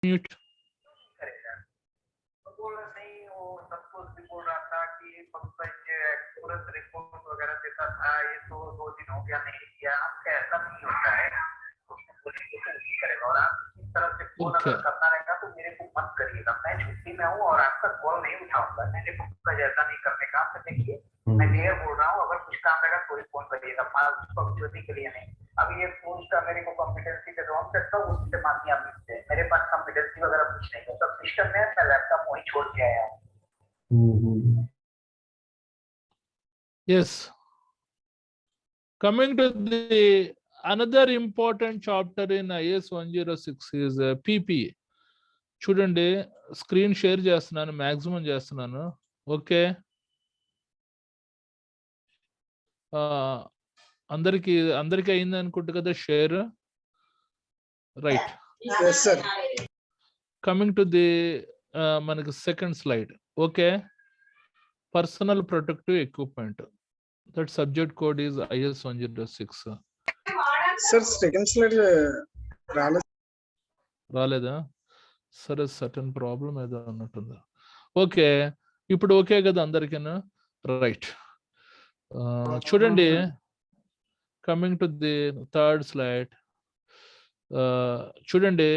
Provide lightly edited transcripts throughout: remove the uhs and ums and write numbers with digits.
Mute. बोल रहा था कि एक्सपोरेंस रिपोर्ट वगैरह देता था, ये तो 2 दिन हो गया नहीं किया। आपका ऐसा नहीं होता है, उसको बोलेंगे तो नहीं करेगा। और आप इस तरह से फोन अगर करना रहेगा तो मेरे को मत करिएगा, मैं छुट्टी में हूँ और आपका कॉल नहीं उठाऊंगा। मैंने कुछ ऐसा नहीं करने का। तो देखिए मैं क्लियर बोल रहा हूँ, अगर कुछ काम रहेगा तो फोन करिएगा, पब्लिसिटी के लिए नहीं। अब ये फोन का मेरे को कॉम्पिटेंसी पे रॉन्ग करता हूँ, उससे माफी आप लिखते हैं। मेरे पास कॉम्पिटेंसी वगैरह कुछ नहीं है, सब सिस्टम में मैं लैपटॉप वहीं छोड़ के आया हूँ। Yes. Coming to the another important chapter in IS 106 is PPE. చూడండి స్క్రీన్ షేర్ చేస్తున్నాను, మాక్సిమం చేస్తున్నాను. ఓకే, అందరికి అయింది అనుకుంటు కదా share, right? Coming to the మనకి second slide. Okay, personal protective equipment, that subject code is IS 106. Sir second slide రాలేదా? సరే, సర్టన్ ప్రాబ్లం ఏదో అన్నట్టుందా? ఓకే, ఇప్పుడు ఓకే కదా అందరికీనా? రైట్. చూడండి, coming to the third slide. చూడండి,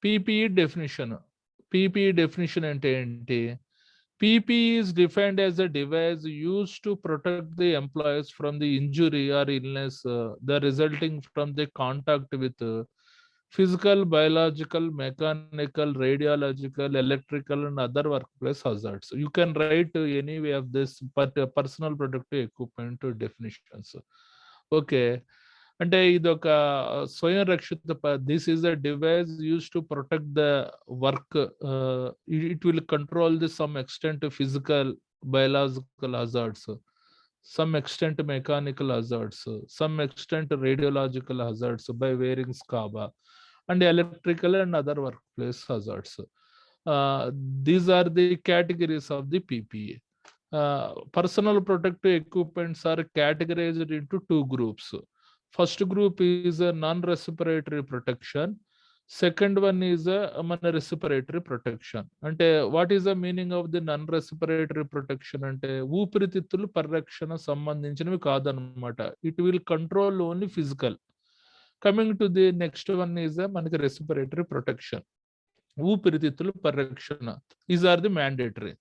PPE డెఫినిషన్. PPE డెఫినిషన్ అంటే ఏంటి? PPE is defined as a device used to protect the employees from the injury or illness the resulting from the contact with physical, biological, mechanical, radiological, electrical, and other workplace hazards. You can write any way of this personal protective equipment definitions. Okay. అంటే ఇది ఒక స్వయం రక్షిత, this is a device use to protect the work. It will control the some extent physical, biological hazards, some extent mechanical hazards, some extent radiological hazards by wearing scuba, and electrical and other workplace hazards. These are the categories of the PPE. Personal protective equipments are categorized into 2 groups. First group is a non-respiratory protection. Second one is a respiratory protection. అంటే what is the meaning of the non respiratory protection అంటే ఊపిరితిత్తులు పరిరక్షణ సంబంధించినవి కాదనమాట. It will control only physical. Coming to the next one is మనకి respiratory protection, ఊపిరితిత్తులు పరిరక్షణ. Is are the mandatory,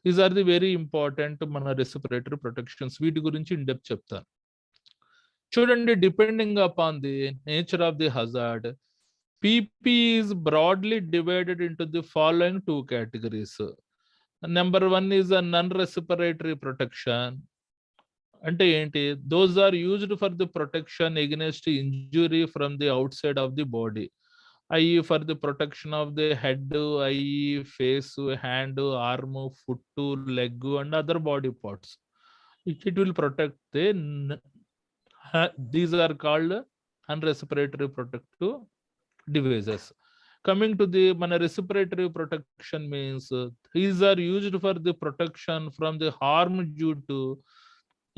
is are the very important మన respiratory protections. వీటి గురించి ఇన్ డెప్త్ చెప్తాను. చూడండి, depending upon the nature of the hazard, PPE is broadly divided into the following 2 categories. Number 1 is a non-respiratory protection. అంటే ఏంటి? Those are used for the protection against injury from the outside of the body, i.e. for the protection of the head, eye, face, hand, arm, foot, leg, and other body parts. It will protect these are called unrespiratory protective devices. Coming to the respiratory protection means these are used for the protection from the harm due to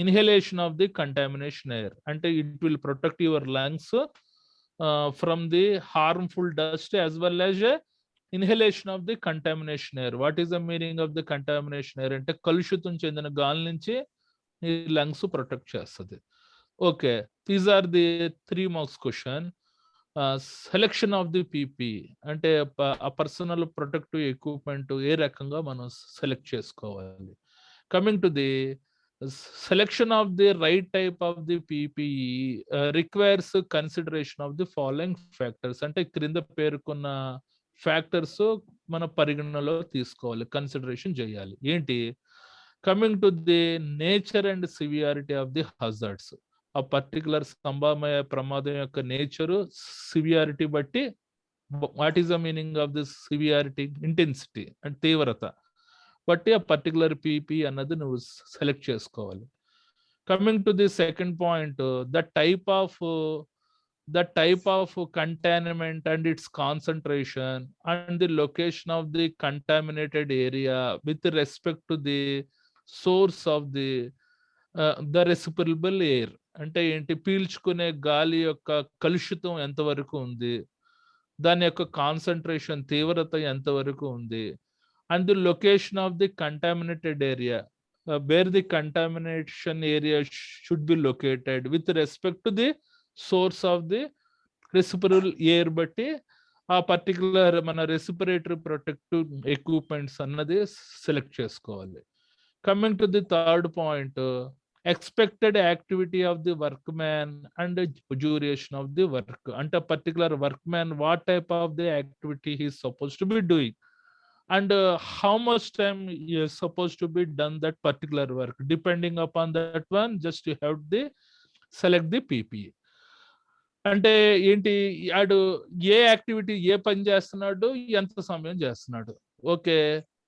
inhalation of the contamination air. And it will protect your lungs from the harmful dust as well as inhalation of the contamination air. What is the meaning of the contamination air? అంటే కలుషితం చెందిన గాలి నుంచి ఈ lungs protect చేస్తుంది. Okay, these are the 3 marks question. Selection of the PPE అంటే ఆ personal protective equipment ఏ రకంగా మనం సెలెక్ట్ చేసుకోవాలి. Coming to the selection of the right type of the PPE requires consideration of the following factors. అంటే క్రింద పేర్కొన్న factors మన పరిగణనలో తీసుకోవాలి, కన్సిడరేషన్ చేయాలి. ఏంటి? Coming to the nature and severity of the hazards. ఆ పర్టికులర్ సంభావ్య ప్రమాదం యొక్క నేచరు, సివియారిటీ బట్టి what is the meaning of this severity? Intensity and తీవ్రత బట్టి ఆ పర్టికులర్ PPE అన్నది నువ్వు సెలెక్ట్ చేసుకోవాలి. Coming to the second point, the type of contaminant and its concentration and the location of the contaminated area with respect to the source of the the respirable air. అంటే ఏంటి? పీల్చుకునే గాలి యొక్క కలుషితం ఎంతవరకు ఉంది, దాని యొక్క కాన్సంట్రేషన్ తీవ్రత ఎంతవరకు ఉంది, and the location of the contaminated area, where the contamination area should be located with respect to the source of the respiratory air బట్టి ఆ పర్టికులర్ మన రెస్పిరేటరీ ప్రొటెక్టివ్ ఎక్విప్మెంట్స్ అన్నది సెలెక్ట్ చేసుకోవాలి. Coming to the third point, expected activity of the work man and duration of the work. అంటే particular work man what type of the activity he suppose to be doing and how much time is supposed to be done that particular work. Depending upon that one, just you have to select the PPE. అంటే ఏంటి, ఆడు ఏ activity ఏ పని చేస్తున్నాడు, ఎంత సమయం చేస్తున్నాడు. Okay,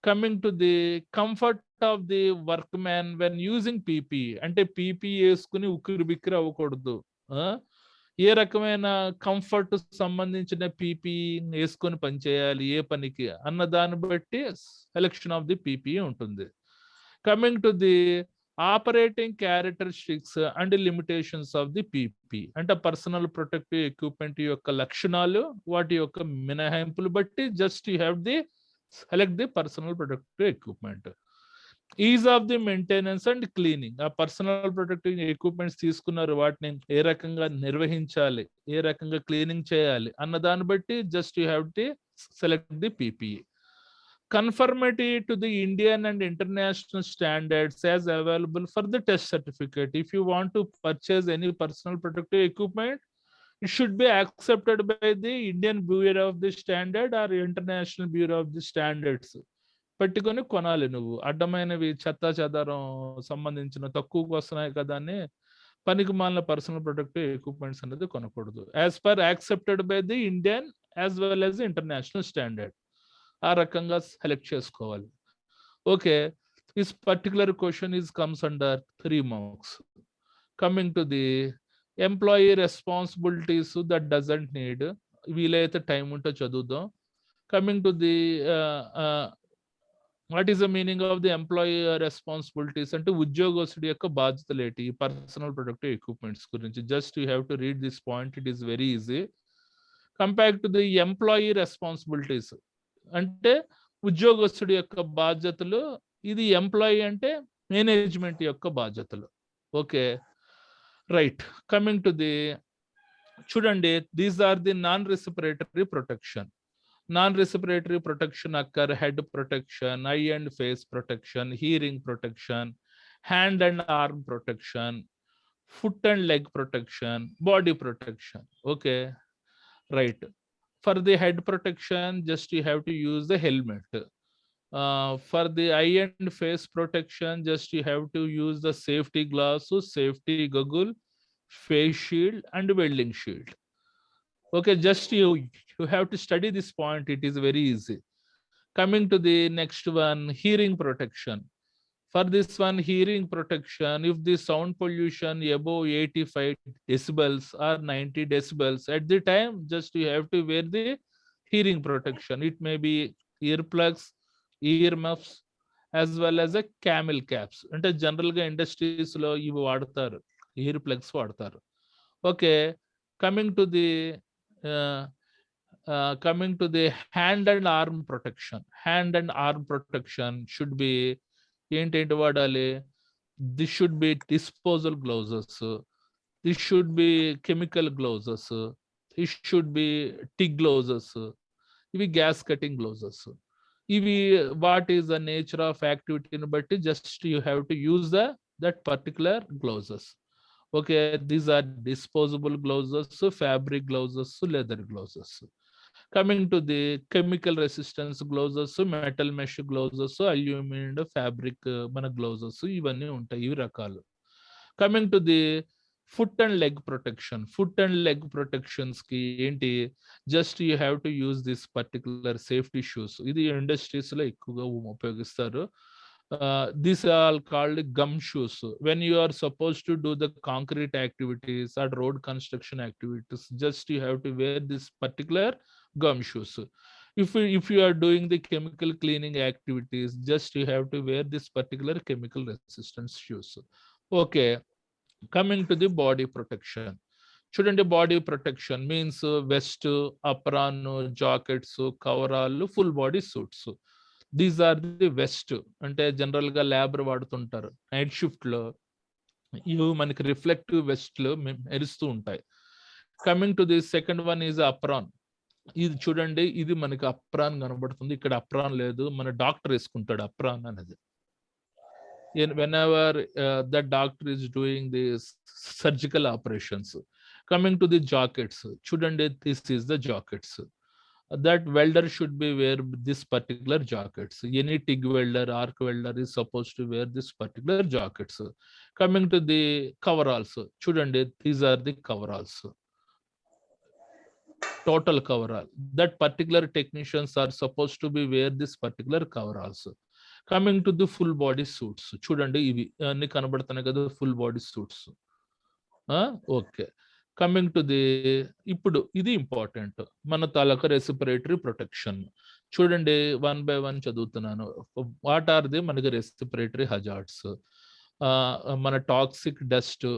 coming to the comfort of the work man when using PP. అంటే PP వేసుకుని ఉక్కిరి బిక్కిరి అవ్వకూడదు. ఏ రకమైన కంఫర్ట్ సంబంధించిన పీపీ వేసుకొని పని చేయాలి ఏ పనికి అన్న దాన్ని బట్టి సెలెక్షన్ ఆఫ్ ది పీపీ ఉంటుంది. Coming to the operating characteristics and limitations of the PP. అంటే పర్సనల్ ప్రొటెక్టివ్ ఎక్విప్మెంట్ యొక్క లక్షణాలు, వాటి యొక్క మినహాయింపులు బట్టి just you have the select the personal protective equipment. Is of the maintenance and cleaning. ఆ personal protective equipments తీసుకున్నారు, వాటిని ఏ రకంగా నిర్వహించాలి, ఏ రకంగా క్లీనింగ్ చేయాలి అన్న దాన్ని బట్టి just you have to select the PPE. Conformity to the Indian and international standards as available for the test certificate. If you want to purchase any personal protective equipment, it should be accepted by the Indian Bureau of the Standard or International Bureau of the Standards. పెట్టుకొని కొనాలి. నువ్వు అడ్డమైనవి చెత్త చెదారం సంబంధించిన తక్కువకు వస్తున్నాయి కదా అని పనికి మాలిన పర్సనల్ ప్రొటెక్టివ్ ఎక్విప్మెంట్స్ అనేది కొనకూడదు. As per accepted by the Indian as well as international standard. ఆ రకంగా సెలెక్ట్ చేసుకోవాలి. Okay, this particular question is comes under 3 marks. Coming to the employee responsibilities that doesn't need. వీలైతే time ఉంటే చదువుదాం. Coming to the what is the meaning of the employee responsibilities అంటే ఉద్యోగస్తుడి యొక్క బాధ్యతలు ఏంటి పర్సనల్ ప్రొటెక్టివ్ ఎక్విప్మెంట్స్ గురించి. Just you have to read this point, it is very easy. Compare to the employee responsibilities అంటే ఉద్యోగస్తుడి యొక్క బాధ్యతలు, ఇది ఎంప్లాయీ అంటే మేనేజ్మెంట్ యొక్క బాధ్యతలు. Okay, right. Coming to the చూడండి, these are the non respiratory protection. Non respiratory protection అక్కర్ head protection, eye and face protection, hearing protection, hand and arm protection, foot and leg protection, body protection. Okay, right. For the head protection, just you have to use the helmet. For the eye and face protection, just you have to use the safety glasses, safety goggle, face shield and welding shield. Okay, just you have to study this point, it is very easy. Coming to the next one, hearing protection. For this one, hearing protection, if the sound pollution above 85 decibels or 90 decibels at the time, just you have to wear the hearing protection. It may be earplugs, earmuffs, as well as a camel caps. అంటే జనరల్గా ఇండస్ట్రీస్లో ఇవి వాడతారు, ear plugs వాడతారు. Okay, coming to the hand and arm protection. Hand and arm protection should be ఏంటేంటి వాడాలి? This should be disposal gloves, this should be chemical gloves, this should be TIG gloves, ఇవి gas cutting gloves. ఇవి what is the nature of యాక్టివిటీని బట్టి just you have to use that particular gloves. Okay, these are disposable gloves, fabric gloves, leather gloves. Coming to the chemical resistance gloves, metal mesh gloves, aluminum fabric మన gloves, ఇవన్నీ ఉంటాయి, ఇవి రకాలు. Coming to the foot and leg protection. Foot and leg protections కి ఏంటి, just you have to use this particular safety shoes. ఇది industries లో ఎక్కువగా ఉపయోగిస్తారు. These are all called gum shoes. When you are supposed to do the concrete activities or road construction activities, just you have to wear this particular gum shoes. If you are doing the chemical cleaning activities, just you have to wear this particular chemical resistance shoes. Okay, coming to the body protection. చూడండి, body protection means vest, apron, jackets, coverall, full body suits. These are the vest. అంటే general గా lab వాడుతుంటారు. Night shift లో ఇవి మనకి reflective vest లో మెరుస్తూ ఉంటాయి. Coming to the second one is apron. ఇది చూడండి, ఇది మనకి అప్రాన్ కనబడుతుంది. ఇక్కడ అప్రాన్ లేదు, మన డాక్టర్ వేసుకుంటాడు అప్రాన్ అనేది. whenever the doctor is doing these surgical operations. Coming to the jackets, chudande, this is the jackets that welder should be wear this particular jackets. Any TIG welder, arc welder is supposed to wear this particular jackets. Coming to the coveralls, chudande, these are the coveralls. Total coverall, that particular technicians are supposed to be wear this particular coveralls. Coming to the full body suits, చూడండి ఇవి అన్ని కనబడుతున్నాయి కదా, full body suits. Okay, coming to the, ఇప్పుడు ఇది important, మన తాలూకా respiratory protection. చూడండి, 1 by 1 చదువుతున్నాను. వాట్ ఆర్ ది మనకి రెస్పిరేటరీ హజార్డ్స్? మన toxic dust,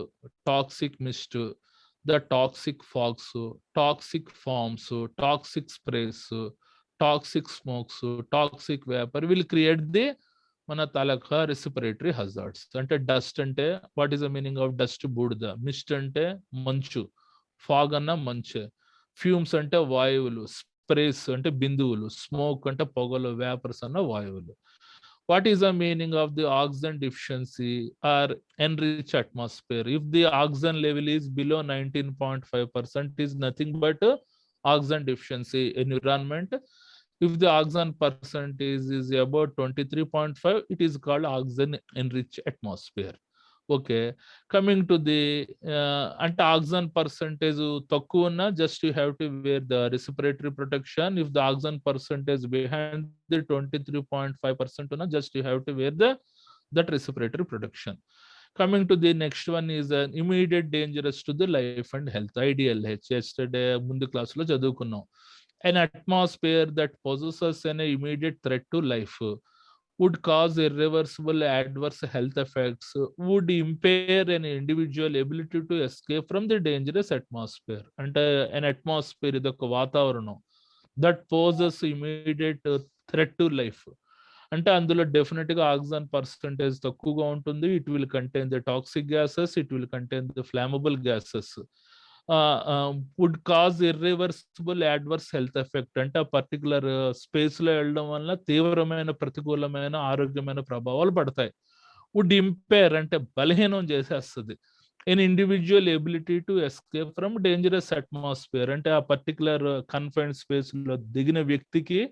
toxic mist, the toxic fogs, toxic forms, toxic sprays, toxic smokes, toxic vapour will create the మన తాలూకా రెస్పిరేటరీ హజార్డ్స్. అంటే డస్ట్ అంటే what is the meaning of dust? బూడిద. Mist అంటే మంచు, fog అన్న మంచే, ఫ్యూమ్స్ అంటే వాయువులు, స్ప్రేస్ అంటే బిందువులు, స్మోక్ అంటే పొగలు, వేపర్స్ అన్న వాయువులు. What is the meaning of the oxygen deficiency or enriched atmosphere? If the oxygen level is below 19.5%, is nothing but oxygen deficiency environment. If the oxygen percentage is about 23.5, it is called oxygen enriched atmosphere. Okay, coming to the అంటే oxygen percentage తక్కువ ఉన్నా just you have to wear the respiratory protection. If the oxygen percentage behind the 23.5% ఉన్నా just you have to wear that respiratory protection. Coming to the next one is immediate dangerous to the life and health, IDLH. Yesterday ముందు క్లాసులో చదువుకున్నాం. An atmosphere that possesses an immediate threat to life would cause irreversible adverse health effects, would impair an individual ability to escape from the dangerous atmosphere. And an atmosphere is the vatavaranam that poses immediate threat to life. అంటే అందులో definite గా oxygen percentage తక్కువగా ఉంటుంది. It will contain the toxic gases, it will contain the flammable gases. Would cause irreversible adverse health effect. అంటే ఆ particular space లో వెళ్ళడం వల్ల తీవ్రమైన ప్రతికూలమైన ఆరోగ్యమైన ప్రభావాలు పడతాయి. వుడ్ ఇంపేర్ అంటే బలహీనం చేసేస్తుంది an individual ability to escape from dangerous atmosphere. అంటే ఆ పర్టికులర్ కన్ఫైన్డ్ స్పేస్ లో దిగిన వ్యక్తికి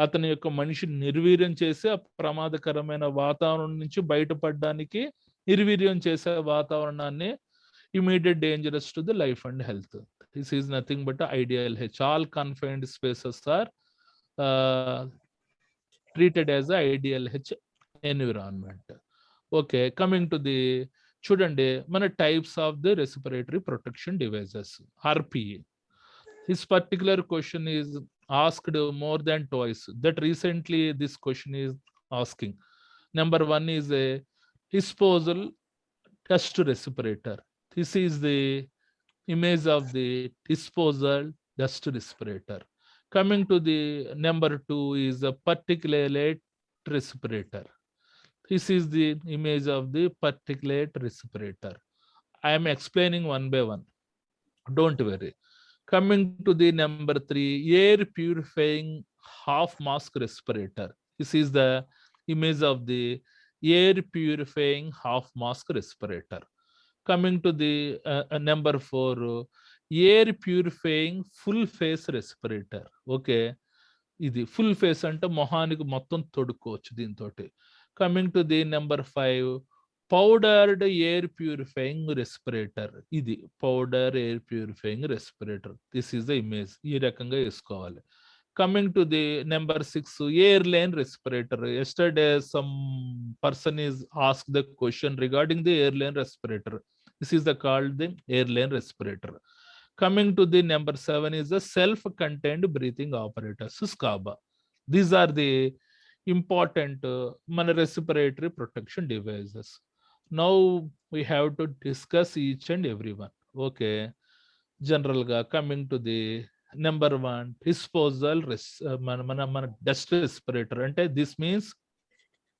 అతని యొక్క మనిషిని నిర్వీర్యం చేసి ఆ ప్రమాదకరమైన వాతావరణం నుంచి బయటపడడానికి నిర్వీర్యం చేసే వాతావరణాన్ని immediate dangerous to the life and health. This is nothing but IDLH. All confined spaces are treated as a IDLH environment. Okay, coming to the chudande mana types of the respiratory protection devices, RPE. This particular question is asked more than twice. That recently this question is asking. Number 1 is a disposal dust respirator. This is the image of the disposal dust respirator. Coming to the number 2 is a particulate respirator. This is the image of the particulate respirator. I am explaining one by one. Don't worry. Coming to the number 3, air purifying half mask respirator. This is the image of the air purifying half mask respirator. Coming to the number 4, air purifying full face respirator. Okay, ఇది full face అంటే మొహానికి మొత్తం తొడుక్కోవచ్చు దీంతో. Coming to the number 5, powdered air purifying respirator. ఇది powder air purifying respirator. This is the image. ఈ రకంగా వేసుకోవాలి. Coming to the number 6, airline respirator. Yesterday some person is asked the question regarding the airline respirator. This is the called the airline respirator. Coming to the number 7 is the self-contained breathing apparatus, SCABA. These are the important respiratory protection devices. Now we have to discuss each and every one. Okay, General ga coming to the number 1 disposal మన dust respirator అంటే this means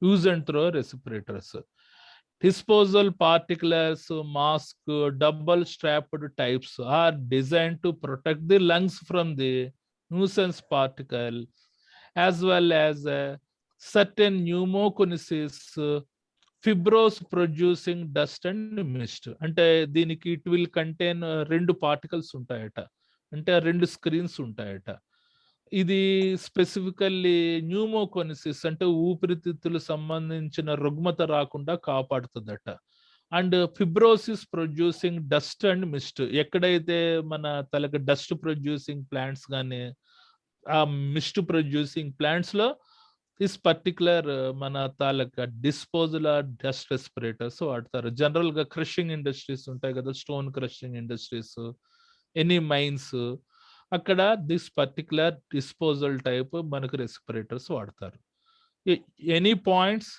use and throw respirators. Disposal particulars mask double strapped types are designed to protect the lungs from the nuisance particle as well as certain pneumoconiosis fibrous producing dust and mist. అంటే దీనికి it will contain 2 particles ఉంటాయట, అంటే 2 screens ఉంటాయట. ఇది specifically న్యూమోకోనిసిస్ అంటే ఊపిరితిత్తులు సంబంధించిన రుగ్మత రాకుండా కాపాడుతుందట. And fibrosis producing dust and mist, ఎక్కడైతే మన తలకి డస్ట్ ప్రొడ్యూసింగ్ ప్లాంట్స్ కానీ ఆ మిస్ట్ ప్రొడ్యూసింగ్ ప్లాంట్స్ లో దిస్ పర్టికులర్ మన తాలూకా డిస్పోజల్ డస్ట్ రెస్పిరేటర్స్ వాడతారు. జనరల్ గా క్రషింగ్ ఇండస్ట్రీస్ ఉంటాయి కదా, stone crushing industries, any mines, అక్కడ దిస్ పర్టికులర్ డిస్పోజల్ టైప్ మనకు రెస్పిరేటర్స్ వాడతారు. Any points?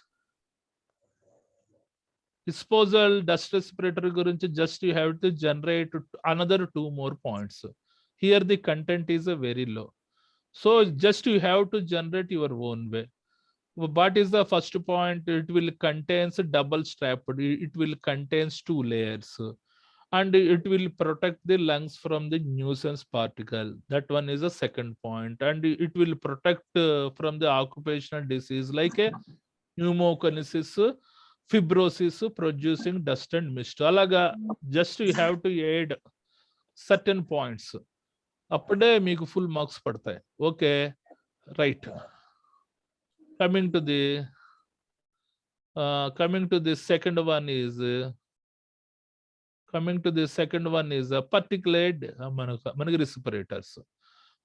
Disposal dust respirator గురించి just you have to generate another 2 more points. Here the content is a very low, so just you have to generate your own way. What is the first point? It will contains double strapped, it will contains 2 layers, and it will protect the lungs from the nuisance particle. That one is the second point. And it will protect from the occupational disease like a pneumoconiosis, fibrosis producing dust and mist. Alaga just you have to add certain points, అప్పుడే మీకు full marks పడతాయి. Okay, right. Coming to the second one is particulate మనకి respirators.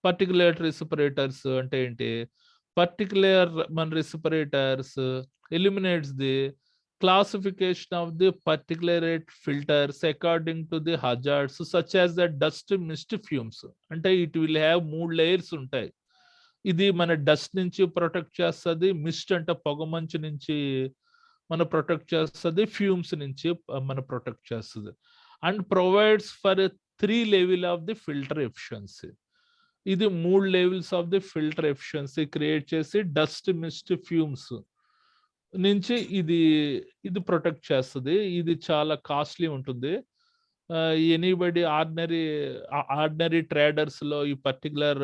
Particulate respirators అంటే ఏంటి? Particular మన respirators eliminates the classification of the particulate filters according to the hazards such as the dust mist fumes. అంటే it will have 3 layers ఉంటాయి. ఇది మన dust నుంచి protect చేస్తుంది, మిస్ట్ అంటే పొగమంచు నుంచి మన ప్రొటెక్ట్ చేస్తుంది, ఫ్యూమ్స్ నుంచి మన ప్రొటెక్ట్ చేస్తుంది. And provides for 3 level of the filter efficiency. ఇది 3 levels of the filter efficiency create చేసి డస్ట్ మిస్ట్ ఫ్యూమ్స్ నుంచి ఇది ప్రొటెక్ట్ చేస్తుంది. ఇది చాలా కాస్ట్లీ ఉంటుంది. ఎనీబడి ఆర్డినరీ ట్రేడర్స్ లో ఈ పర్టికులర్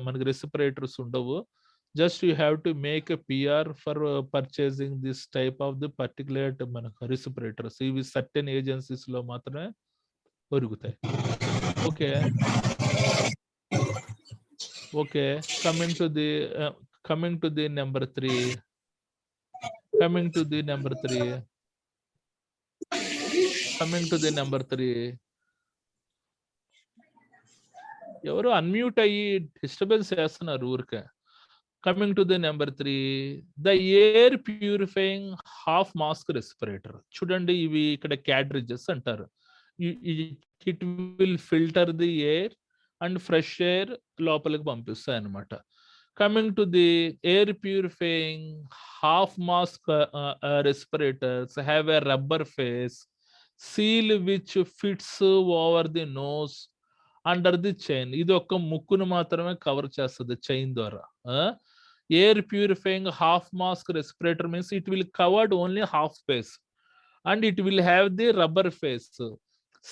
మనకి రెస్పిరేటర్స్ ఉండవు. Just you have to make a PR for purchasing this type of the particular మనకు రెస్పిరేటర్స్. ఇవి సర్టెన్ ఏజెన్సీస్ లో మాత్రమే దొరుకుతాయి. Okay, coming to the number 3. Coming to the number 3. ఎవరు అన్మ్యూట్ అయ్యి డిస్టర్బెన్స్ చేస్తున్నారు ఊరికే. Coming to the number 3, the air purifying half mask respirator. చూడండి, ఇవి ఇక్కడ క్యాడ్రిజెస్ అంటారు. It will filter the air and fresh air లోపలికి పంపిస్తాయి అన్నమాట. Coming to the air purifying half mask respirators have a rubber face seal which fits over the nose under the chain. ఇది ఒక ముక్కును మాత్రమే కవర్ చేస్తుంది చైన్ ద్వారా. Air purifying half mask respirator means it will covered only half face and it will have the rubber face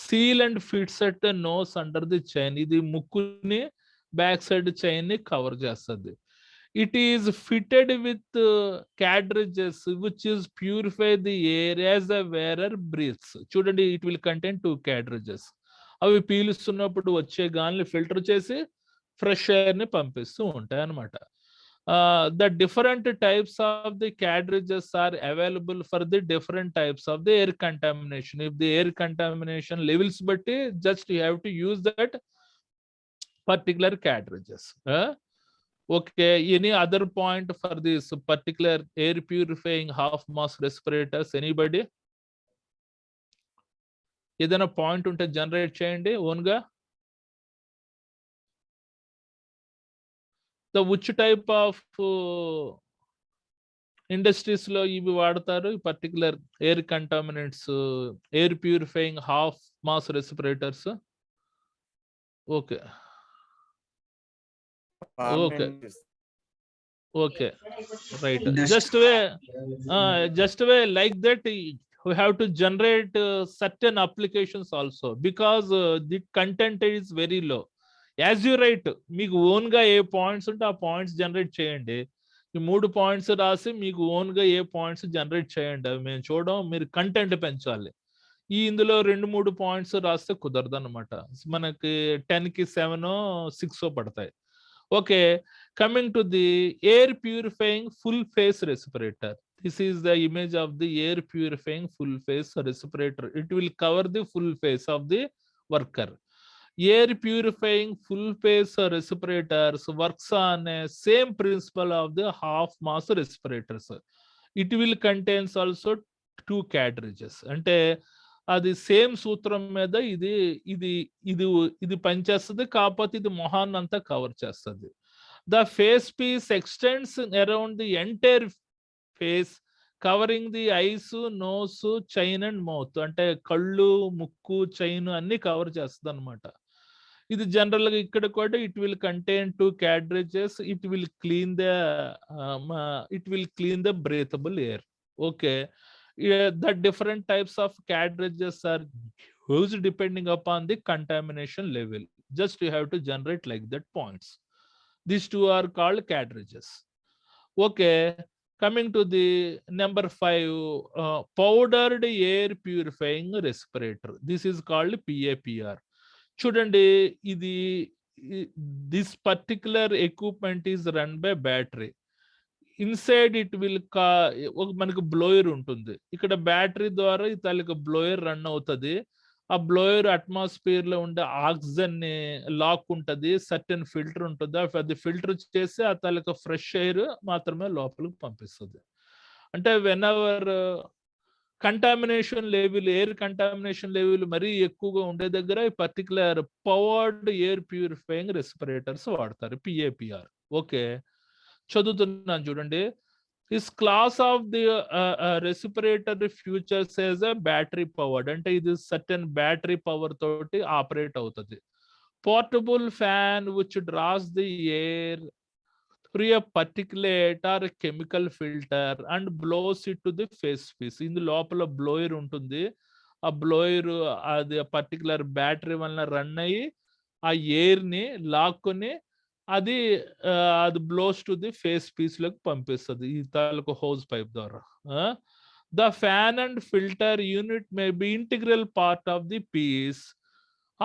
seal and fits at the nose under the chain. ఇది ముక్కుని back side chain ని cover చేస్తుంది. It is fitted with cartridges which is purify the air as the wearer breathes. చూడండి, it will contain 2 cartridges. అవి పీలుస్తున్నప్పుడు వచ్చే గాలిని filter చేసి fresh air ని పంపిస్తూ ఉంటాయి అన్నమాట. The different types of the cartridges are available for the different types of the air contamination. If the air contamination levels batti just you have to use that particular cartridges. Okay, any other point for this particular air purifying half mask respirators? Anybody? ఏదైనా point ఉంటే generate చేయండి own గా. The which type of industries లో ఇవి వాడతారు, particular air contaminants, air purifying half mass respirators. Okay okay okay right. Industry. just way like that we have to generate certain applications also, because the content is very low. As you write, మీకు own గా ఏ points ఉంటే ఆ points generate చేయండి. ఈ 3 points రాసి మీకు own గా ఏ points generate చేయండి. అవి మేము చూడడం, మీరు కంటెంట్ పెంచాలి. ఈ ఇందులో 2-3 పాయింట్స్ రాస్తే కుదరదు అనమాట. మనకి 10కి 7 6 పడతాయి. Okay, coming to the air purifying full face respirator. This is the image of the air purifying full face respirator. It will cover the full face of the worker. Air purifying full face respirators works on a same principle of the half mass respirators. It will contains also 2 cartridges. అంటే అది same సూత్రం మీద ఇది ఇది ఇది ఇది పనిచేస్తుంది, కాకపోతే ఇది మొహాన్ని అంతా కవర్ చేస్తుంది. The face piece extends around the entire face, covering the eyes, nose, chin and mouth. అంటే కళ్ళు, ముక్కు, చైన్ అన్ని కవర్ చేస్తుంది అనమాట. ఇది జనరల్ గా ఇక్కడ కూడా it will contain 2 cartridges. It will clean the breathable air. Okay, the different types of cartridges are used depending upon the contamination level. Just you have to generate like that points. These 2 are called cartridges. Okay, coming to the number 5, powdered air purifying respirator. This is called PAPR. చూడండి, ఇది this particular equipment is run by battery. Inside it will మనకు blower ఉంటుంది. ఇక్కడ battery ద్వారా ఈ తాలూకా blower run అవుతుంది. ఆ blower atmosphere లో ఉండే ఆక్సిజన్ ని లాక్ ఉంటుంది, సర్టెన్ ఫిల్టర్ ఉంటుంది. అది ఫిల్టర్ చేసి ఆ తాలూకా ఫ్రెష్ ఎయిర్ మాత్రమే లోపలికి పంపిస్తుంది. అంటే whenever contamination level, air contamination level మరీ ఎక్కువగా ఉండే దగ్గర ఈ particular powered air purifying respirators వాడతారు, పిఏపిఆర్. ఓకే, చదువుతున్నాను చూడండి. This class of the respirator futures as a battery powered. అంటే ఇది సర్టెన్ బ్యాటరీ పవర్ తోటి ఆపరేట్ అవుతుంది. Portable fan which draws the air through a particulate or a chemical filter and blows it to the face piece. ఇందు లోపల blower ఉంటుంది. ఆ blower అది particular battery వలన run అయ్యి ఆ ఎయిర్ ని లాక్కొని అది blows to the face piece లోకి పంపిస్తుంది ఈ తాలూకు హోజ్ పైప్ ద్వారా. The fan and filter unit may be integral part of the piece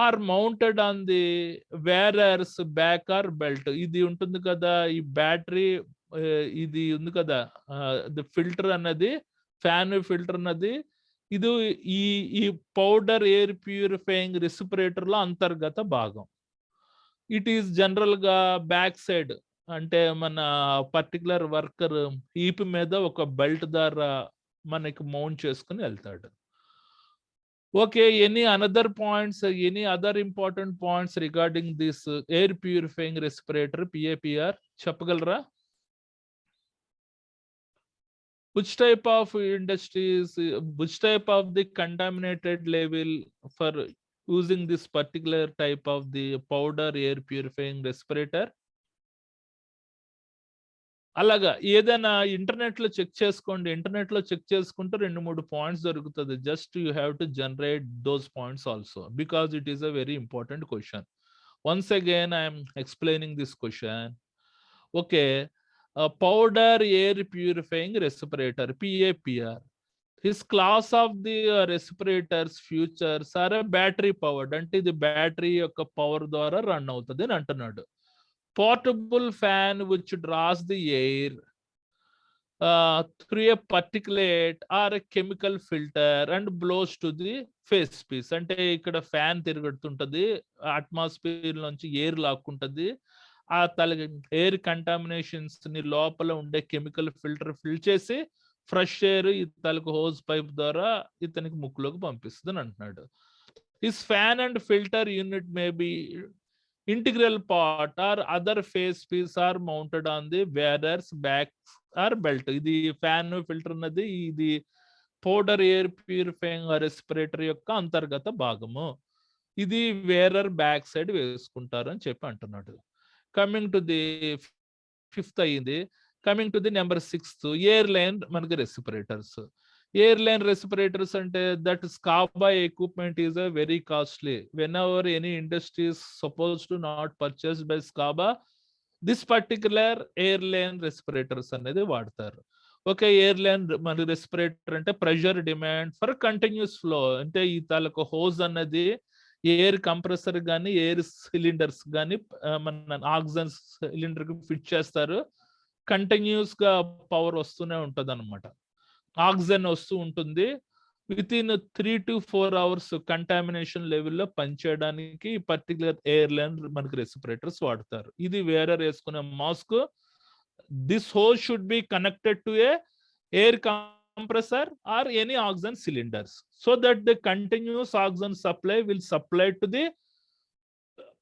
or mounted on the wearer's back or belt. ఇది ఉంటుంది కదా, ఈ బ్యాటరీ ఇది ఉంది కదా, ది ఫిల్టర్ అన్నది, ఫ్యాన్ ఫిల్టర్ అన్నది ఇది ఈ పౌడర్ ఎయిర్ ప్యూరిఫైయింగ్ రెస్పిరేటర్ లో అంతర్గత భాగం. ఇట్ ఈస్ జనరల్ గా బ్యాక్ సైడ్, అంటే మన పర్టికులర్ వర్కర్ ఈపి మీద ఒక బెల్ట్ ద్వారా మనకి మౌంట్ చేసుకుని వెళ్తాడు. Okay, any another points, any other important points regarding this air purifying respirator PAPR చెప్పగలరా? Which type of industries, which type of the contaminated level for using this particular type of the powder air purifying respirator? అలాగా ఏదైనా internet లో check చేసుకోండి. Internet లో check చేసుకుంటే 2-3 points దొరుకుతుంది. Just you have to generate those points also, because it is a very important question. Once again I'm explaining this question. Okay, powder air purifying respirator PAPR. His class of the respirators features are a battery powered. అంటే ఇది battery యొక్క power ద్వారా run అవుతుంది అని అంటున్నాడు. Portable fan which draws the air through a particulate or a chemical filter and blows to the face piece. అంటే ఇక్కడ fan తిరుగుతుంటది, atmosphere నుంచి ఎయిర్ లాక్కుంటది, ఆ ఎయిర్ కంటామినేషన్స్ ని లోపల ఉండే కెమికల్ ఫిల్టర్ ఫిల్ చేసి ఫ్రెష్ ఎయిర్ ఈ హోజ్ పైప్ ద్వారా ఇతనికి ముక్కులోకి పంపిస్తుంది అని అంటున్నాడు. His fan and filter unit may B integral part or other face piece are mounted on the wearer's back or belt. ఇది ఫ్యాన్ ఫిల్టర్ ఉన్నది ఇది పౌడర్ ఎయిర్ ప్యూరిఫైయింగ్ రెస్పిరేటరీ యొక్క అంతర్గత భాగము. ఇది వేరర్ బ్యాక్ సైడ్ వేసుకుంటారు అని చెప్పి అంటున్నాడు. కమింగ్ టు ది 5th అయ్యింది. Coming to the number 6th, air line మనకి రెస్పిరేటర్స్. ఎయిర్ లైన్ రెస్పిరేటర్స్ అంటే that SCBA equipment is a very costly. When ever any industry is suppose to not purchase by SCBA, this particular air line respirators అనేది వాడతారు. Okay, air line మన respirator అంటే pressure demand for continuous flow. అంటే ఈ తాలూకు hose అన్నది air compressor కానీ air cylinders కానీ మన ఆక్సిజన్ సిలిండర్ కి ఫిట్ చేస్తారు. కంటిన్యూస్ గా పవర్ వస్తూనే ఉంటది అనమాట, ఆక్సిజన్ వస్తూ ఉంటుంది. With in 3 to 4 hours contamination లెవెల్లో పనిచేయడానికి ఈ పర్టికులర్ ఎయిర్ లైన్ మనకి రెస్పిరేటర్స్ వాడతారు. ఇది వేరే వేసుకునే mask. This hose should be connected to A air compressor or any oxygen cylinders so that the continuous oxygen supply will supply to the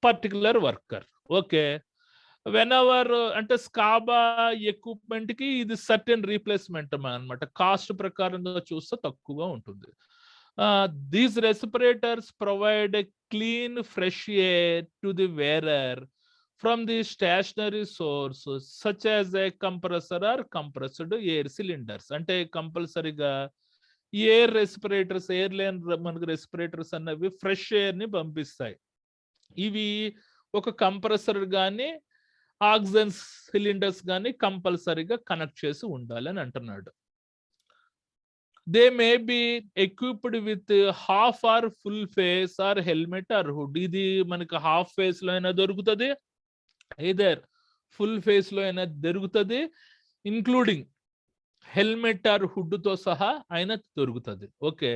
particular worker. Okay, whenever అంటే స్కాబా equipment కి ఇది certain replacement అన్నమాట. Cost ప్రకారంగా చూస్తే తక్కువగా ఉంటుంది. These respirators provide a clean fresh air to the wearer from the stationary source such as a compressor or compressed air cylinders. అంటే కంపల్సరీగా ఎయిర్ రెస్పిరేటర్స్, ఎయిర్ లైన్ మనకు రెస్పిరేటర్స్ అన్నవి ఫ్రెష్ ఎయిర్ ని పంపిస్తాయి. ఇవి ఒక కంప్రెసర్ కానీ ఆక్సిజన్ సిలిండర్స్ కానీ కంపల్సరీగా కనెక్ట్ చేసి ఉండాలి అని అంటున్నాడు. They may be equipped with half or full face or helmet or hood. ఇది మనకి హాఫ్ ఫేస్ లో అయినా దొరుకుతుంది, ఐదర్ ఫుల్ ఫేస్ లో అయినా దొరుకుతుంది, ఇంక్లూడింగ్ హెల్మెట్ ఆర్ హుడ్ తో సహా అయినా దొరుకుతుంది. Okay,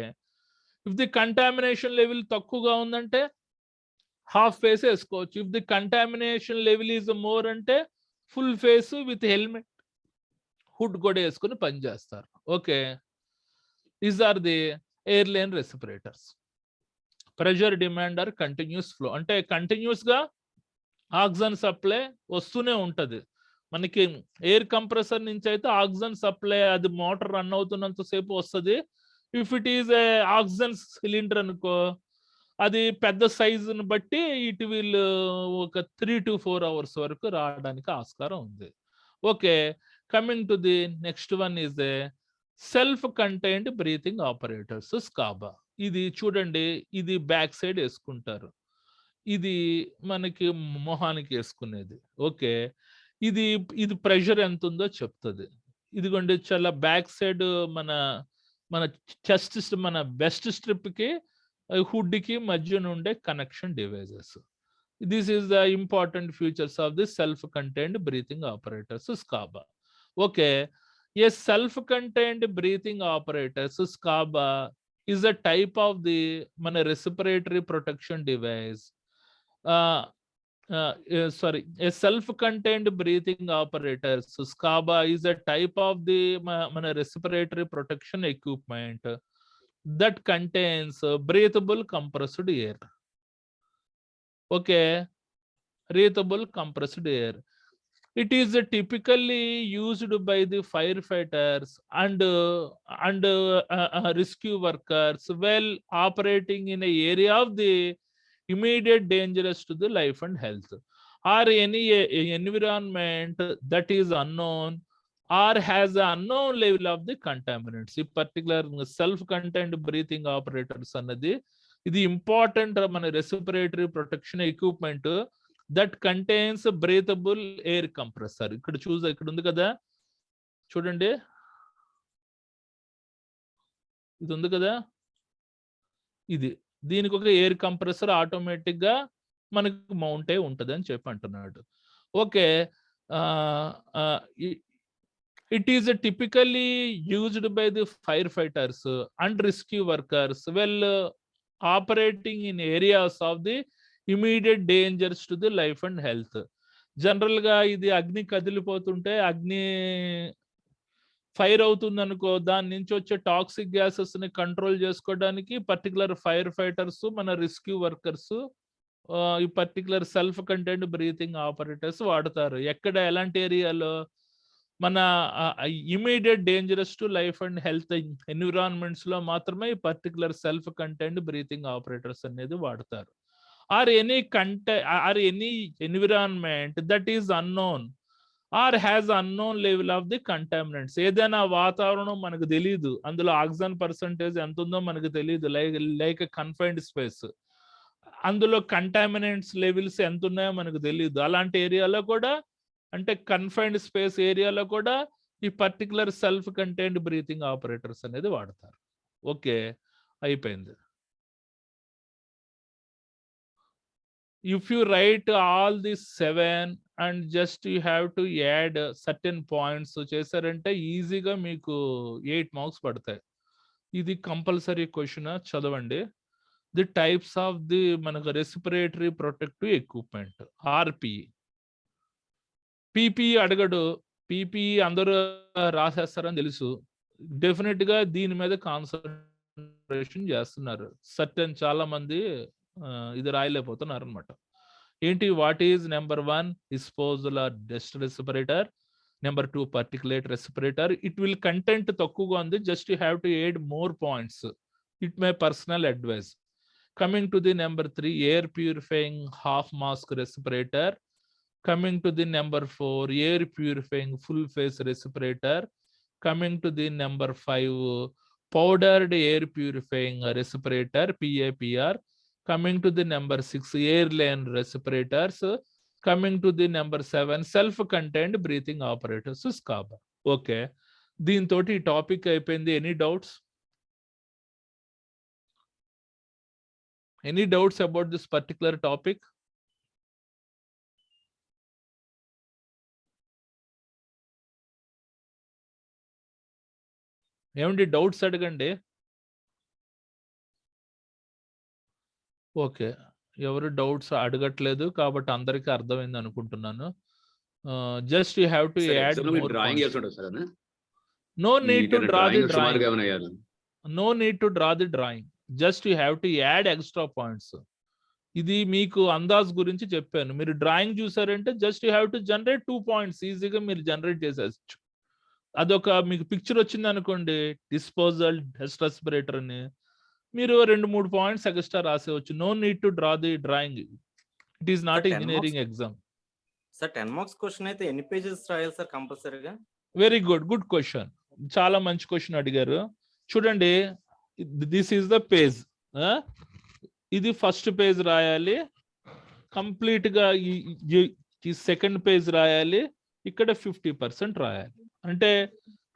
if the contamination level తక్కువగా ఉందంటే హాఫ్ ఫేస్ వేసుకోవచ్చు. If the contamination level is more అంటే full face with helmet hood కూడా వేసుకుని పనిచేస్తారు. Okay, these are the air line respirators. Pressure demand or continuous flow అంటే కంటిన్యూస్ గా oxygen supply వస్తూనే ఉంటది. మనకి ఎయిర్ కంప్రెసర్ నుంచి అయితే ఆక్సిజన్ సప్లై అది మోటార్ రన్ అవుతున్నంత సేపు వస్తుంది. If it is a oxygen cylinder అనుకో, అది పెద్ద సైజుని బట్టి ఇట్ విల్ ఒక 3 to 4 hours వరకు రావడానికి ఆస్కారం ఉంది. Okay, coming to the next one is a self contained breathing operators SCBA. ఇది చూడండి, ఇది బ్యాక్ సైడ్ వేసుకుంటారు, ఇది మనకి మొహానికి వేసుకునేది. ఓకే, ఇది ఇది ప్రెషర్ ఎంత ఉందో చెప్తుంది. ఇదిగోండి చాలా బ్యాక్ సైడ్ మన మన చెస్ట్ మన వెస్ట్ స్ట్రిప్ కి హుడ్ కి మధ్య నుండే connection devices. This is the important features of the self contained breathing operators SCBA. Okay, a self contained breathing operators SCBA is a type of the మన respiratory protection device. A self-contained breathing apparatus SCABA is a type of the respiratory protection equipment that contains breathable compressed air. Okay, breathable compressed air. It is typically used by the firefighters and rescue workers while operating in an area of the immediate dangerous to the life and health or any environment that is unknown or has an unknown level of the contaminants. In particular self-contained breathing apparatus annadi ఇది important మన respiratory protection equipment that contains breathable air compressor. ఇక్కడ ఉంది కదా చూడండి, ఇది ఉంది కదా, ఇది దీనికి ఒక ఎయిర్ కంప్రెసర్ ఆటోమేటిక్ గా మనకు మౌంట్ అయి ఉంటది అని చెప్పి అంటున్నాడు. Okay, it is typically used by the fire fighters and rescue workers well operating in areas of the immediate dangers to the life and health. General గా ఇది అగ్ని కదిలిపోతుంటే, అగ్ని ఫైర్ అవుతుంది అనుకో, దాని నుంచి వచ్చే టాక్సిక్ గ్యాసెస్ ని కంట్రోల్ చేసుకోవడానికి పర్టికులర్ ఫైర్ ఫైటర్స్ మన రెస్క్యూ వర్కర్స్ ఈ particular self contained breathing operators వాడతారు. ఎక్కడ ఎలాంటి ఏరియాలో? మన immediate dangerous to life and health environments లో మాత్రమే ఈ particular self contained breathing operators అనేది వాడతారు. Or any environment that is unknown or has unknown level of the contaminants. ఏదైనా వాతావరణం మనకు తెలియదు, అందులో ఆక్సిజన్ పర్సంటేజ్ ఎంత ఉందో మనకు తెలియదు, లైక్ కన్ఫైన్డ్ స్పేస్, అందులో కంటామినెంట్స్ లెవెల్స్ ఎంత ఉన్నాయో మనకు తెలియదు. అలాంటి ఏరియాలో కూడా, అంటే కన్ఫైన్డ్ స్పేస్ ఏరియాలో కూడా ఈ particular self contained breathing operators అనేది వాడతారు. ఓకే, అయిపోయింది. If you write all these 7 and just you have to add certain points చేశారంటే ఈజీగా మీకు 8 మార్క్స్ పడతాయి. ఇది కంపల్సరీ క్వశ్చన్, చదవండి. ది టైప్స్ ఆఫ్ ది మనకు రెస్పిరేటరీ ప్రొటెక్టివ్ ఎక్విప్మెంట్ ఆర్పి. పిపి అడగడు, పిపి అందరూ రాసేస్తారని తెలుసు. డెఫినెట్ గా దీని మీద కాన్సన్ట్రేషన్ చేస్తున్నారు. సర్టెన్ చాలా మంది ఇది రాయలేకపోతున్నారు అనమాట. ఏంటి? What is number 1 disposal or dust respirator, number 2 particulate respirator. It will content తక్కువగా ఉంది, just you have to add more points. It my personal advice. Coming to the number 3 air purifying half mask respirator. Coming to the number 4 air purifying full face respirator. Coming to the number 5 powdered air purifying respirator PAPR. Coming to the number 6 airline respirators. Coming to the number 7 self contained breathing apparatus SCABA. Okay, దీంతో ఈ topic అయిపోయింది. Any doubts? Any doubts about this particular topic? ఏమండి, doubts అడగండి. Okay, ఎవరు doubts అడగట్లేదు కాబట్టి అందరికీ అర్థమైంది అనుకుంటున్నాను. Just you have to add more points. No need to draw the drawing. No need to draw the drawing, just you have to add extra points. ఇది మీకు అందాజ్ గురించి చెప్పాను. మీరు డ్రాయింగ్ చూసారంటే just you have to generate 2 points, ఈజీగా మీరు generate చేసేయచ్చు. అదొక మీకు పిక్చర్ వచ్చింది అనుకోండి, డిస్పోజల్ డస్ట్ రెస్పిరేటర్ అని, మీరు 2-3 పాయింట్స్ ఎక్స్ట్రా రాసేవచ్చు. No need to draw the drawing. It is not engineering exam. Sir 10 marks question అయితే ఎన్ని పేజెస్ రాయాలి సార్ కంపల్సరీగా? Very good, good question. చాలా మంచి క్వశ్చన్ అడిగారు. చూడండి, దిస్ ఈస్ ద పేజ్. ఇది ఫస్ట్ పేజ్ రాయాలి, కంప్లీట్ గా ఈ సెకండ్ పేజ్ రాయాలి, ఇక్కడ 50% రాయాలి. అంటే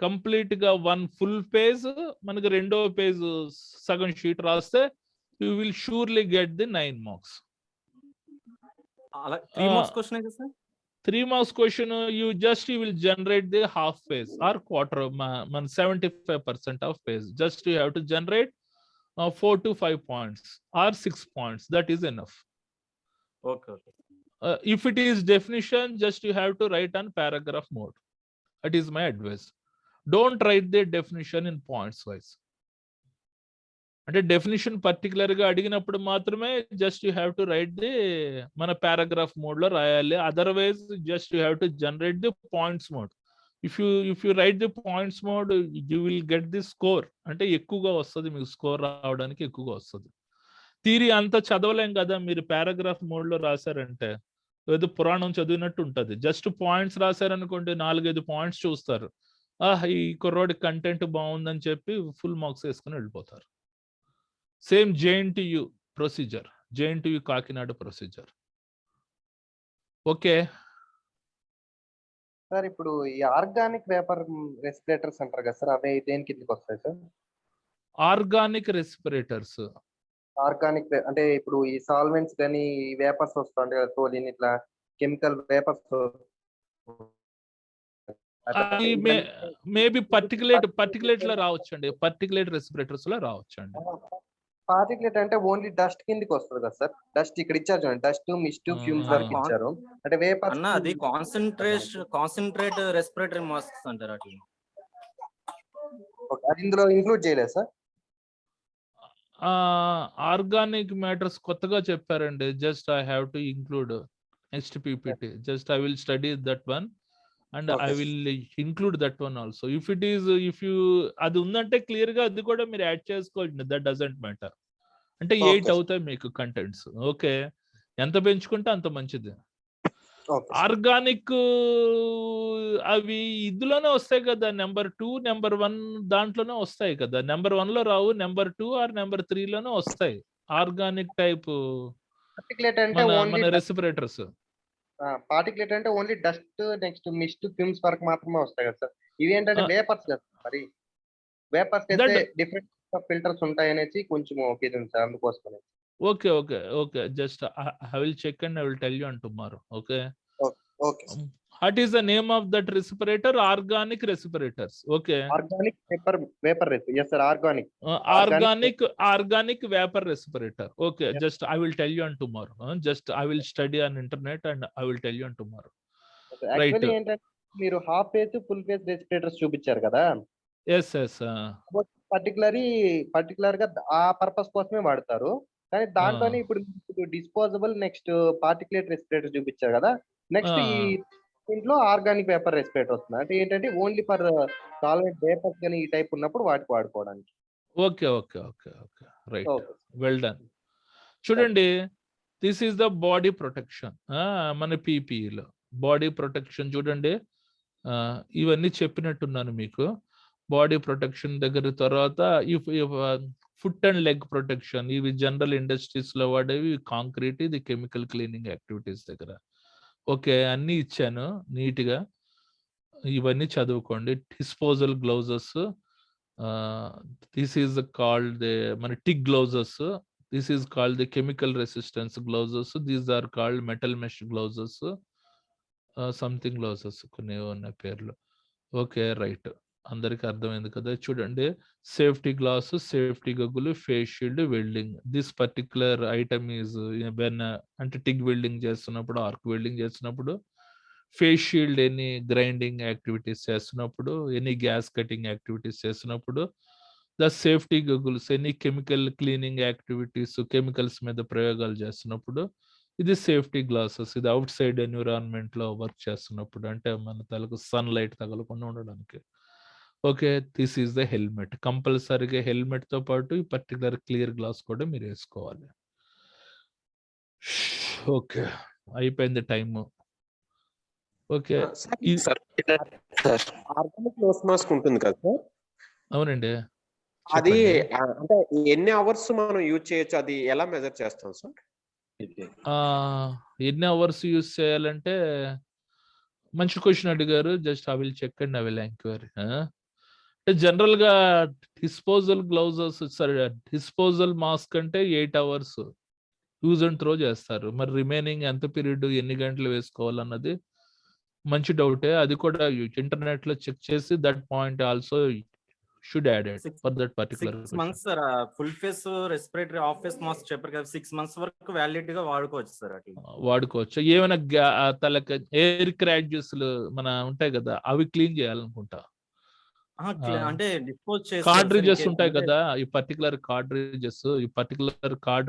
కంప్లీట్ గా 1 ఫుల్ పేజ్, మనకి రెండో పేజ్ సగం షీట్ రాస్తే you will surely get the 9 marks. 3 marks question అయితే sir 3 marks question you will generate the half page or quarter, మన 75% of page. Just you have to generate 4 to 5 points or 6 points. That is enough. Okay. If it is definition, just you have to write on paragraph mode. That is my advice. Don't write the definition in points wise. అంటే definition particular గా అడిగినప్పుడు మాత్రమే just you have to right the మన paragraph mode లో రాయాలి. Otherwise just you have to generate the points mode. If you right the points mode you will get the score. అంటే ఎక్కువగా వస్తుంది, మీకు స్కోర్ రావడానికి ఎక్కువగా వస్తుంది. థియరీ అంతా చదవలేం కదా, మీరు పారాగ్రాఫ్ మోడ్ లో రాశారంటే ఏదో పురాణం చదివినట్టు ఉంటుంది. జస్ట్ పాయింట్స్ రాశారనుకోండి, 4-5 పాయింట్స్ చూస్తారు, ఈ కుర్రోడి కంటెంట్ బాగుందని చెప్పి ఫుల్ మార్క్స్ వేసుకుని వెళ్ళిపోతారు. Same JNTU procedure, JNTU Kakinada procedure. Okay sir, ఇప్పుడు ఈ ఆర్గానిక్ వేపర్ రెస్పిరేటర్స్ అంటారు కదా సార్, అవి దేని కిందకి వస్తాయి సార్? ఆర్గానిక్ రెస్పిరేటర్స్ అంటే ఇప్పుడు ఈ సాల్వెంట్స్ కానీ వేపర్స్ వస్తుంటాయి కదా, సోలిన్ ఇట్లా కెమికల్ వేపర్స్, మేబీ పర్టికులేట్ లో రావచ్చండి, పర్టికులేట్ రెస్పిరేటర్స్ లో రావచ్చండి. పార్టికులేట్ అంటే ఓన్లీ డస్ట్ కిందకి వస్తుంది కదా సార్? డస్ట్ ఇక్కడ ఇచ్చారు చూడండి, డస్ట్ మిస్ట్ ఫ్యూమ్స్ వరకు ఇచ్చారు. అంటే వేపర్ అన్న అది కాన్సంట్రేట్ రెస్పిరేటరీ మాస్క్స్ అంటారు అట్లా. అది ఇందులో ఇంక్లూడ్ చేయలేదు సార్? ఆర్గానిక్ మ్యాటర్స్ కొత్తగా చెప్పారండి. Just I have to include next PPT. Just I will study that one and I will include that one also. If you అది ఉందంటే క్లియర్ గా అది కూడా మీరు యాడ్ చేసుకోండి. That doesn't matter. అంటే 8 అవుతాయి మీకు కంటెంట్స్. ఓకే, ఎంత పెంచుకుంటే అంత మంచిది. ఆర్గానిక్ అవి ఇందులోనే వస్తాయి కదా, నెంబర్ 2 నెంబర్ 1 దాంట్లోనే వస్తాయి కదా. నెంబర్ 1 లో రావు, నెంబర్ 2 ఆర్ నెంబర్ 3 లోనే వస్తాయి ఆర్గానిక్ టైప్ పార్టిక్యులేట్ అంటే ఓన్లీ మన రెస్పిరేటర్స్. పార్టిక్యులేట్ అంటే only dust next mist fumes వరకు మాత్రమే వస్తాయి కదా సార్. ఇవి ఏంటంటే వేపర్స్ కదా మరి. వేపర్స్ అయితే డిఫరెంట్ ఫిల్టర్స్ ఉంటాయి అనేసి కొంచెం ఓకే ఇది ఉంది సార్, అందుకోసమే. Okay okay okay, just I will check and I will tell you on tomorrow. Okay okay. What is the name of that respirator? Organic respirators. Okay, organic vapour yes sir, organic vapour respirator. Okay, just I will tell you on tomorrow. Just I will study on internet and I will tell you on tomorrow. Actually ఏంటంటే మీరు half face full face respirators చూపించారు కదా. Yes particular గా ఆ purpose కోసమే వాడతారు. కానీ దాంట్లోనే ఇప్పుడు డిస్పోజబుల్ నెక్స్ట్ పార్టిక్యులేట్ రెస్పిరేటర్ చూపించారు కదా. నెక్స్ట్ ఈ దీంట్లో ఆర్గానిక్ వేపర్ రెస్పిరేటర్ వస్తుంది. అంటే ఏంటంటే ఓన్లీ ఫర్ సాలిడ్ వేపర్స్ కానీ ఈ టైప్ ఉన్నప్పుడు వాటికి వాడుకోవడానికి. Okay okay okay okay, right, well done. చూడండి, this is the body protection. మన పీపీఈలో బాడీ ప్రొటెక్షన్ చూడండి. ఇవన్నీ చెప్పినట్టున్నాను మీకు. బాడీ ప్రొటెక్షన్ దగ్గర తర్వాత ఫుట్ అండ్ లెగ్ ప్రొటెక్షన్, ఇవి జనరల్ ఇండస్ట్రీస్ లో వాడేవి. కాంక్రీట్, ఇది కెమికల్ క్లీనింగ్ యాక్టివిటీస్ దగ్గర. ఓకే, అన్ని ఇచ్చాను నీట్గా, ఇవన్నీ చదువుకోండి. Disposal gloves, this is called మన thick gloves. This is called the chemical resistance gloves. These are called metal mesh gloves, something gloves కొన్ని ఉన్న పేర్లు. ఓకే, రైట్, అందరికి అర్థమైంది కదా. చూడండి, safety glass, safety goggles, face shield, welding. This particular item is when అంటే TIG welding చేస్తున్నప్పుడు, arc welding చేస్తున్నప్పుడు, face shield any grinding activities చేస్తున్నప్పుడు, ఎనీ గ్యాస్ కటింగ్ యాక్టివిటీస్ చేస్తున్నప్పుడు, the safety goggles any chemical cleaning activities, chemicals మీద ప్రయోగాలు చేస్తున్నప్పుడు, ఇది safety glasses. ఇది అవుట్ సైడ్ ఎన్విరాన్మెంట్ లో వర్క్ చేస్తున్నప్పుడు, అంటే మన తలకు సన్ లైట్ తగలకుండా ఉండడానికి. Okay, this is the helmet. కంపల్సరీగా హెల్మెట్ తో పాటు ఈ పర్టికులర్ క్లియర్ గ్లాస్ కూడా మీరు వేసుకోవాలి. ఓకే, అయిపోయింది time. Okay, organic nose mask ఉంటుంది కదా సార్? అవునండి. అది అంటే ఎన్ని అవర్స్ మనం యూజ్ చేయొచ్చు? అది ఎలా మెజర్ చేస్తాం సార్? ఎన్ని అవర్స్ యూజ్ చేయాలంటే మంచి క్వశ్చన్ అడిగారు. Just I will check and I will enquiry. General గా డిస్పోజల్ గ్లౌజెస్, సరే డిస్పోజల్ మాస్క్ అంటే 8 hours యూజ్ అండ్ త్రో చేస్తారు. మరి రిమైనింగ్ ఎంత పీరియడ్, ఎన్ని గంటలు వేసుకోవాలన్నది మంచి డౌటే. అది కూడా ఇంటర్నెట్ లో చెక్ చేసి that point also should add for that particular. 6 months sir. Full face respiratory half face mask చెప్పారు కదా, 6 months వరకు వ్యాలిడ్ గా వాడుకోవచ్చు సార్. అట్లా వాడుకోవచ్చు. ఏమైనా తలకి ఎయిర్ క్రాడ్జెస్ మన ఉంటాయి కదా, అవి క్లీన్ చేయాలనుకుంటా. అంటే డిస్పోజ్ కార్డ్రిజెస్ ఉంటాయి కదా, ఈ పర్టికులర్ కార్డ్రిజెస్, ఈ పర్టికులర్ కార్డ్